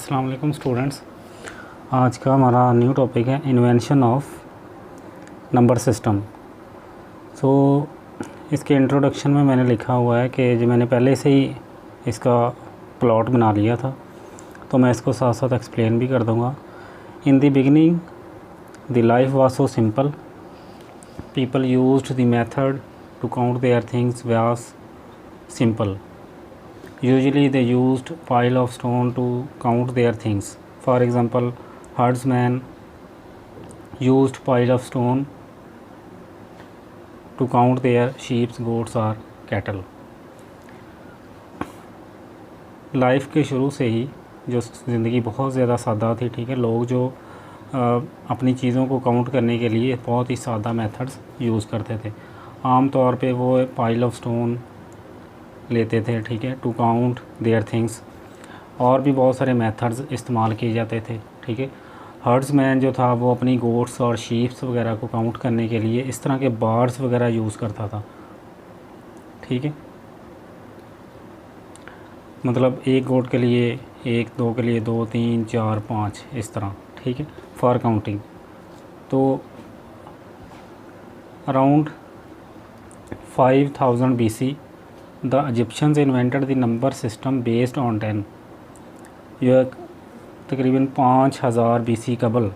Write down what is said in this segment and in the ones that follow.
अस्सलाम वालेकुम स्टूडेंट्स। आज का हमारा न्यू टॉपिक है इन्वेंशन ऑफ नंबर सिस्टम। सो इसके इंट्रोडक्शन में मैंने लिखा हुआ है कि जो मैंने पहले से ही इसका प्लॉट बना लिया था, तो मैं इसको साथ साथ एक्सप्लेन भी कर दूंगा। In the beginning the life was so simple, people used the method to count their things was simple. Usually they used pile of stone to count their things. For example, herdsmen used pile of stone to count their sheep, goats or cattle. Life के शुरू से ही जो ज़िंदगी बहुत ज़्यादा सादा थी, ठीक है। लोग जो अपनी चीज़ों को काउंट करने के लिए बहुत ही सादा मेथड्स यूज़ करते थे। आम तौर पे वो पाइल ऑफ स्टोन लेते थे, ठीक है, टू काउंट देयर थिंग्स। और भी बहुत सारे मेथड्स इस्तेमाल किए जाते थे, ठीक है। हर्ड्समैन जो था वो अपनी गोट्स और शीप्स वगैरह को काउंट करने के लिए इस तरह के बार्स वगैरह यूज़ करता था, ठीक है। मतलब एक गोट के लिए 1, 2 के लिए 2, 3, 4, 5 इस तरह, ठीक है, फॉर काउंटिंग। तो around 5000 BC the Egyptians invented the number system based on 10। यह तकरीबन 5000 BC कबल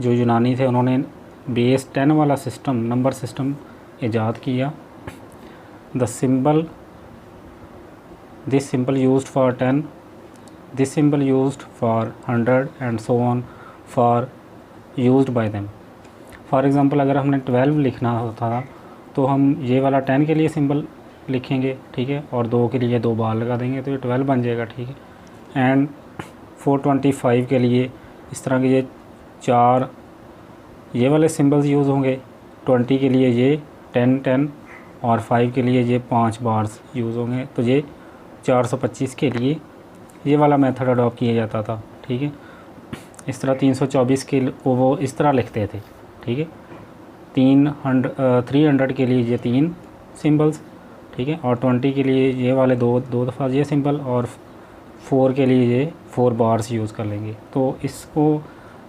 जो यूनानी थे, उन्होंने बेस 10 वाला सिस्टम, नंबर सिस्टम ईजाद किया। This symbol used for 10, this symbol used for 100 and so on for used by them. For example, अगर हमने 12 लिखना होता था तो हम ये वाला 10 के लिए सिंबल लिखेंगे, ठीक है, और 2 के लिए 2 बार लगा देंगे तो ये 12 बन जाएगा, ठीक है। एंड 425 के लिए इस तरह के ये 4 ये वाले सिंबल्स यूज़ होंगे। 20 के लिए ये 10 10 और 5 के लिए ये 5 बार्स यूज़ होंगे। तो ये 425 के लिए ये वाला मेथड अडॉप्ट किया जाता था, ठीक है। इस तरह 324 के को वो इस तरह लिखते थे, ठीक है। 300 के लिए ये 3 सिंबल्स, ठीक है, और 20 के लिए ये वाले दो दफ़ा ये सिंबल, और 4 के लिए ये 4 बार्स यूज़ कर लेंगे। तो इसको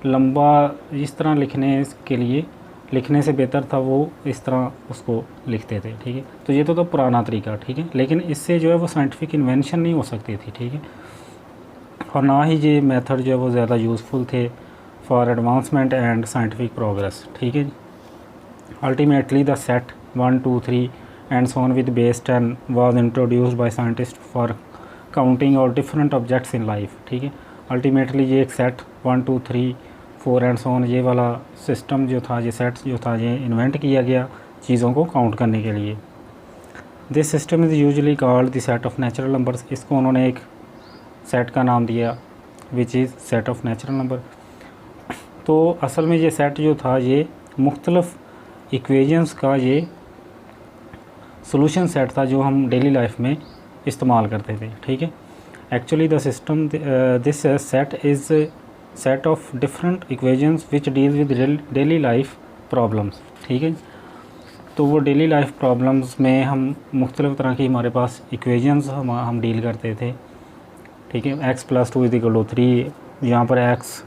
लंबा इस तरह लिखने के लिए, लिखने से बेहतर था वो इस तरह उसको लिखते थे, ठीक है। तो ये तो पुराना तरीका, ठीक है, लेकिन इससे जो है वो साइंटिफिक इन्वेंशन नहीं हो सकती थी, ठीक है, और ना ही ये मेथड जो है वो ज़्यादा यूज़फुल थे for advancement and scientific progress, ठीक है। Ultimately the set 1 2 3 and so on with base 10 was introduced by scientists for counting all different objects in life, ठीक है। अल्टीमेटली ये एक सेट 1 2 3 4 एंड सो ऑन ये वाला सिस्टम जो था, ये सेट जो था, ये इन्वेंट किया गया चीज़ों को काउंट करने के लिए। This system is usually called the set of natural numbers. इसको उन्होंने एक सेट का नाम दिया which is set of natural number. तो असल में ये सेट जो था ये मुख्तलिफ इक्वेशंस का ये सोल्यूशन सेट था जो हम डेली लाइफ में इस्तेमाल करते थे, ठीक है। Actually the system this set is set of different equations which deal with daily life problems, ठीक है। तो वो डेली लाइफ प्रॉब्लम्स में हम मुख्तलिफ़ तरह की हमारे पास इक्वेशंस हम डील करते थे, ठीक है। x + 2 = 3, यहाँ पर x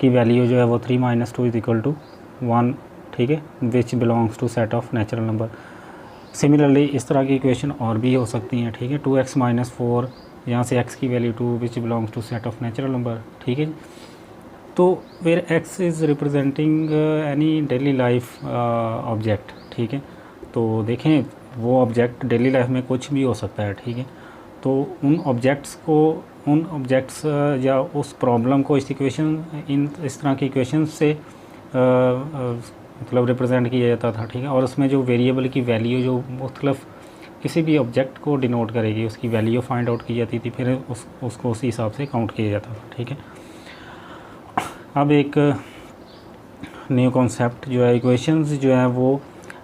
की वैल्यू जो है वो 3 - 2 = 1, ठीक है, which belongs to set of natural number. Similarly इस तरह की इक्वेशन और भी हो सकती हैं, ठीक है। 2x - 4, यहाँ से x की value 2 which belongs to set of natural number, ठीक है। तो where x is representing any daily life object, ठीक है। तो देखें वो ऑब्जेक्ट डेली लाइफ में कुछ भी हो सकता है, ठीक है। तो उन ऑब्जेक्ट्स या उस प्रॉब्लम को इस तरह की इक्वेशन से मतलब रिप्रेजेंट किया जाता था, ठीक है। और उसमें जो वेरिएबल की वैल्यू जो मुख्तलिफ किसी भी ऑब्जेक्ट को डिनोट करेगी उसकी वैल्यू फाइंड आउट की जाती थी, फिर उसको उसी हिसाब से काउंट किया जाता था, ठीक है। अब एक न्यू कॉन्सेप्ट जो है इक्वेशंस जो है वो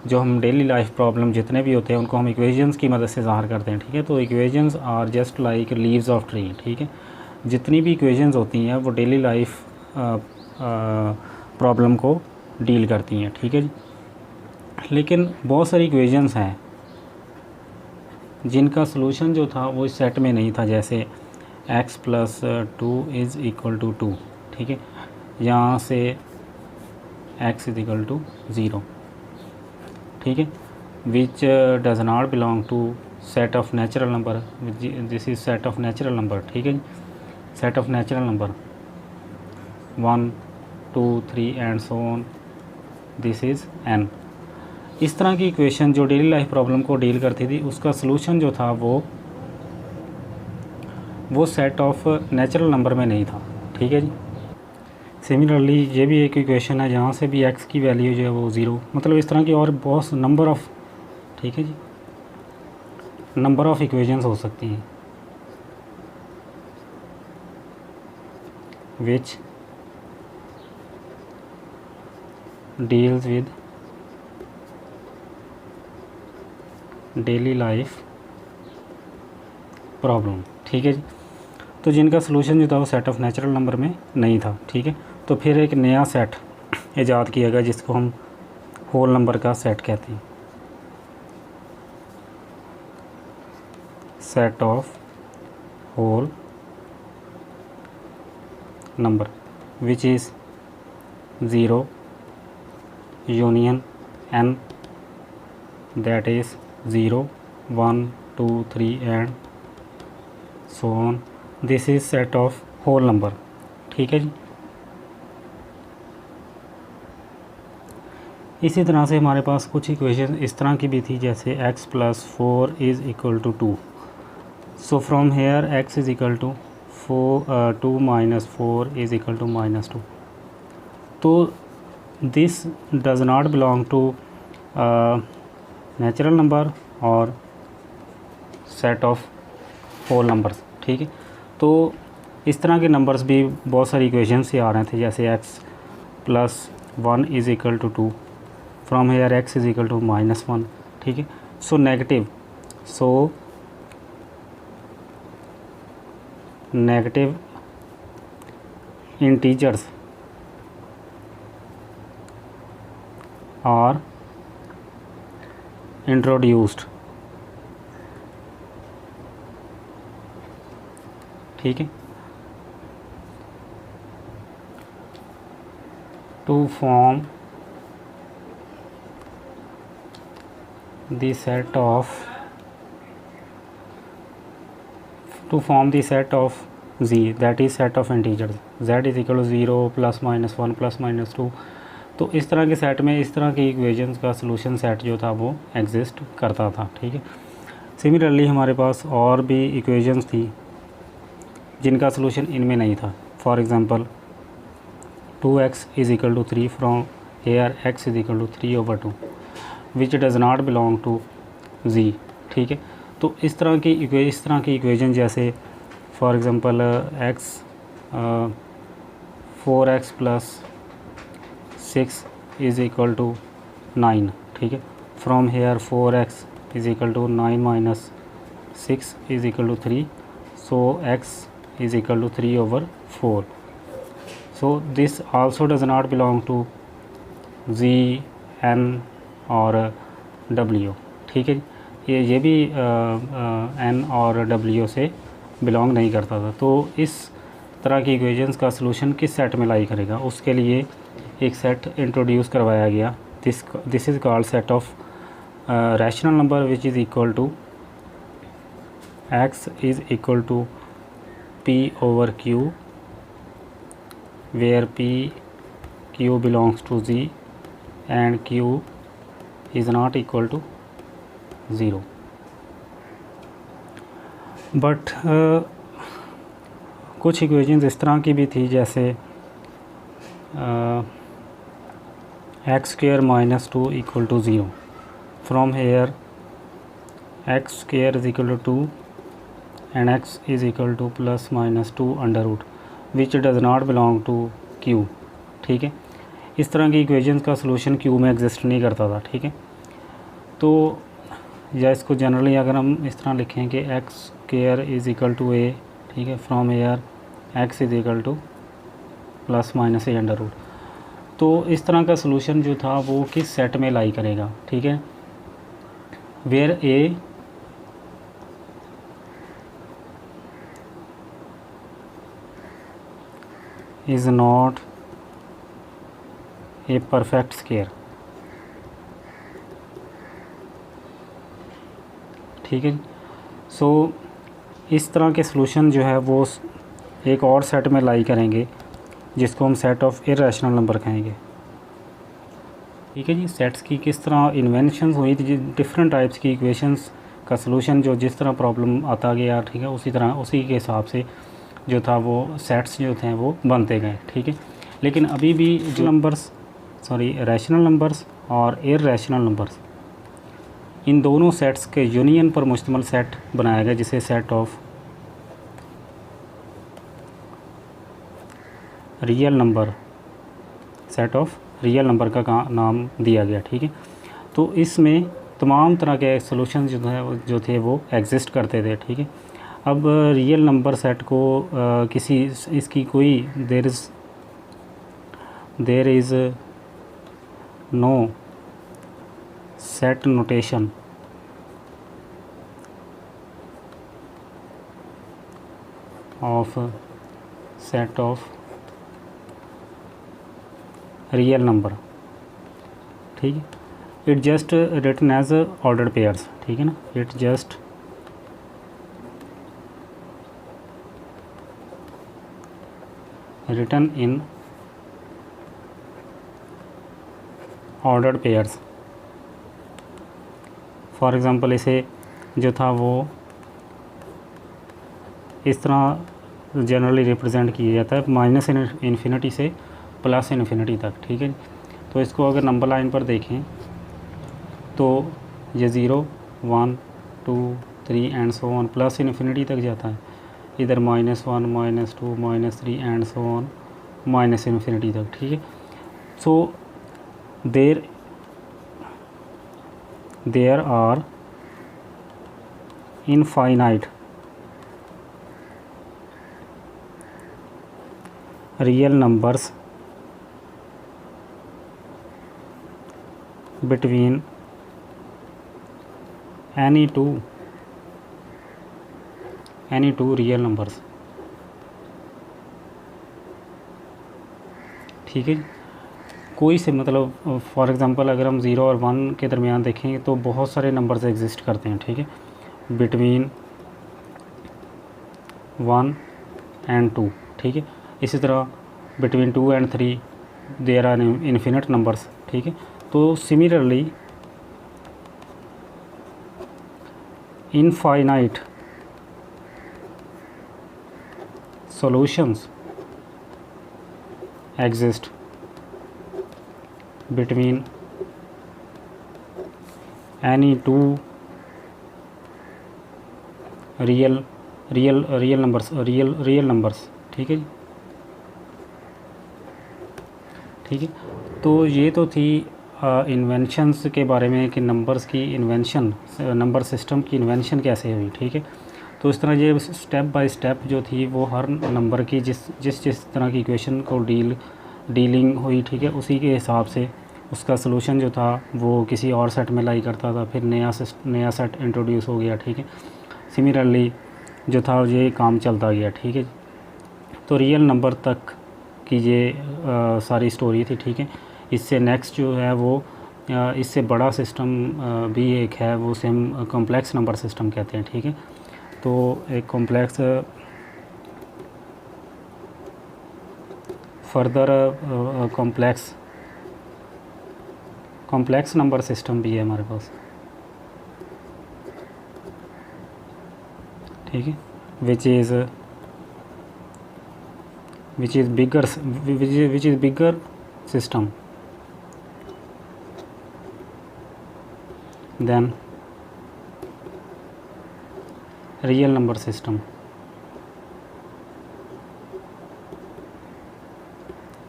जो हम डेली लाइफ प्रॉब्लम जितने भी होते हैं उनको हम इक्वेशंस की मदद से ज़ाहिर करते हैं, ठीक है। तो equations are just like leaves of tree, ठीक है। जितनी भी इक्वेशंस होती हैं वो डेली लाइफ प्रॉब्लम को डील करती हैं, ठीक है जी। लेकिन बहुत सारी इक्वेशंस हैं जिनका सलूशन जो था वो इस सेट में नहीं था। जैसे x plus 2 is equal to 2, ठीक है। यहाँ से x इज़ इक्वल टू 0, ठीक है। Which does not belong to set of natural number, this is set of natural number, ठीक है। Set of natural number 1 2 3 and so on, this is n। इस तरह की इक्वेशन जो डेली लाइफ प्रॉब्लम को deal करती थी, उसका सलूशन जो था वो सेट ऑफ नेचुरल नंबर में नहीं था, ठीक है जी। सिमिलरली ये भी एक इक्वेशन है जहाँ से भी x की वैल्यू जो है वो 0, मतलब इस तरह की और बहुत नंबर ऑफ़, ठीक है जी, नंबर ऑफ़ इक्वेशंस हो सकती हैं which deals with daily life problem, ठीक है जी। तो जिनका सलूशन जो था वो सेट ऑफ नेचुरल नंबर में नहीं था, ठीक है। तो फिर एक नया सेट ईजाद किया गया जिसको हम होल नंबर का सेट कहते हैं, set of whole number which is 0 union n, that is 0 1 2 3 and so on, this is set of whole number, ठीक है जी। इसी तरह से हमारे पास कुछ इक्वेशन इस तरह की भी थी, जैसे x plus 4 is equal to 2। So from here x is equal to 2 minus 4 is equal to -2। तो this does not belong to natural number और सेट ऑफ होल नंबर्स, ठीक है। तो इस तरह के नंबर्स भी बहुत सारी इक्वेशन से आ रहे थे, जैसे x plus 1 is equal to 2, from here x is equal to -1, ठीक है। सो नेगेटिव इंटीजर्स आर इंट्रोड्यूस्ड, ठीक है, to form the set of z, that is set of integers, z is equal to 0 plus -1 plus -2। तो इस तरह के set में इस तरह की इक्वेशंस का सलूशन सेट जो था वो एग्जिस्ट करता था, ठीक है। सिमिलरली हमारे पास और भी इक्वेशंस थी जिनका सलूशन इनमें नहीं था। For example 2x is equal to 3, from here x is equal to 3/2 which does not belong to z, ठीक है। तो इस तरह की इक्वेशन जैसे for example x 4x plus 6 is equal to 9, ठीक है। From here 4x is equal to 9 minus 6 is equal to 3, so x is equal to 3/4। So this also does not belong to z, n और w, ठीक है। ये भी n और w से belong नहीं करता था। तो इस तरह की इक्वेशंस का सलूशन किस सेट में लाई करेगा, उसके लिए एक सेट इंट्रोड्यूस करवाया गया। This is called set of rational number which is equal to x is equal to p/q, where q belongs to z and q is not equal to 0। But कुछ equations इस तरह की भी थी, जैसे x² - 2 equal to 0, from here x² is equal to 2 and x is equal to plus -2 which does not belong to q, ठीक है। इस तरह की इक्वेशंस का सलूशन q में एग्जिस्ट नहीं करता था, ठीक है। तो या इसको जनरली अगर हम इस तरह लिखें कि x² is equal to a, ठीक है, from here x is equal to plus -a√। तो इस तरह का सलूशन जो था वो किस सेट में लाई करेगा, ठीक है, where a is not a perfect square. ठीक है। सो इस तरह के सॉल्यूशन जो है वो एक और सेट में लाई करेंगे जिसको हम सेट ऑफ इरेशनल नंबर कहेंगे। ठीक है जी। सेट्स की किस तरह इन्वेंशन हुई थी, डिफरेंट टाइप्स की इक्वेशंस का सलूशन जो जिस तरह प्रॉब्लम आता गया, ठीक है, उसी तरह उसी के हिसाब से जो था वो सेट्स जो थे वो बनते गए। ठीक है। लेकिन अभी भी जो नंबर्स रैशनल नंबर्स और इररेशनल नंबर्स, इन दोनों सेट्स के यूनियन पर मुश्तमिल सेट बनाया गया जिसे set of real number, set of real number का नाम दिया गया। ठीक है। तो इसमें तमाम तरह के सॉल्यूशन जो थे वो एग्जिस्ट करते थे। ठीक है। अब रियल नंबर सेट को किसी इसकी कोई there is no set notation of set of real number. ठीक है। It just written as ordered pairs. ठीक है ना। It just written in ordered pairs. For example इसे जो था वो इस तरह जनरली रिप्रेजेंट किया जाता है माइनस इन्फिनिटी से प्लस इन्फिनिटी तक। ठीक है। तो इसको अगर नंबर लाइन पर देखें तो ये 0 1 2 3 and so on plus infinity तक जाता है, इधर -1 -2 -3 and so on minus infinity तक। ठीक है। So there are infinite real numbers between any two real numbers. ठीक है। कोई से मतलब फॉर एग्ज़ाम्पल अगर हम 0 और 1 के दरमियान देखें तो बहुत सारे नंबर्स एग्जिस्ट करते हैं। ठीक है। Between 1 and 2। ठीक है। इसी तरह between 2 and 3 there are infinite numbers. ठीक है। तो similarly infinite solutions exist between any two real numbers। ठीक है जी। ठीक है। तो ये तो थी इन्वेंशंस के बारे में कि नंबर्स की इन्वेंशन, नंबर सिस्टम की इन्वेंशन कैसे हुई। ठीक है। तो इस तरह ये स्टेप बाय स्टेप जो थी वो हर नंबर की जिस तरह की इक्वेशन को डीलिंग हुई, ठीक है, उसी के हिसाब से उसका सलूशन जो था वो किसी और सेट में लाई करता था, फिर नया सेट इंट्रोड्यूस हो गया। ठीक है। सिमिलरली जो था ये काम चलता गया। ठीक है। तो रियल नंबर तक की ये सारी स्टोरी थी। ठीक है। इससे नेक्स्ट जो है वो इससे बड़ा सिस्टम भी एक है, वो सेम कॉम्प्लेक्स नंबर सिस्टम कहते हैं। ठीक है। तो एक कॉम्प्लेक्स नंबर सिस्टम भी है हमारे पास। ठीक है। Which is bigger system than real number system.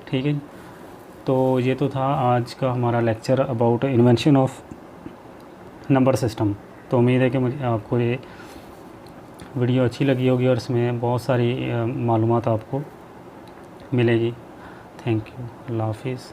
ठीक है। तो ये तो था आज का हमारा lecture about invention of number system. तो उम्मीद है कि मुझे आपको ये वीडियो अच्छी लगी होगी और इसमें बहुत सारी मालूमात आपको मिलेगी। Thank you. अल्लाह हाफिज़।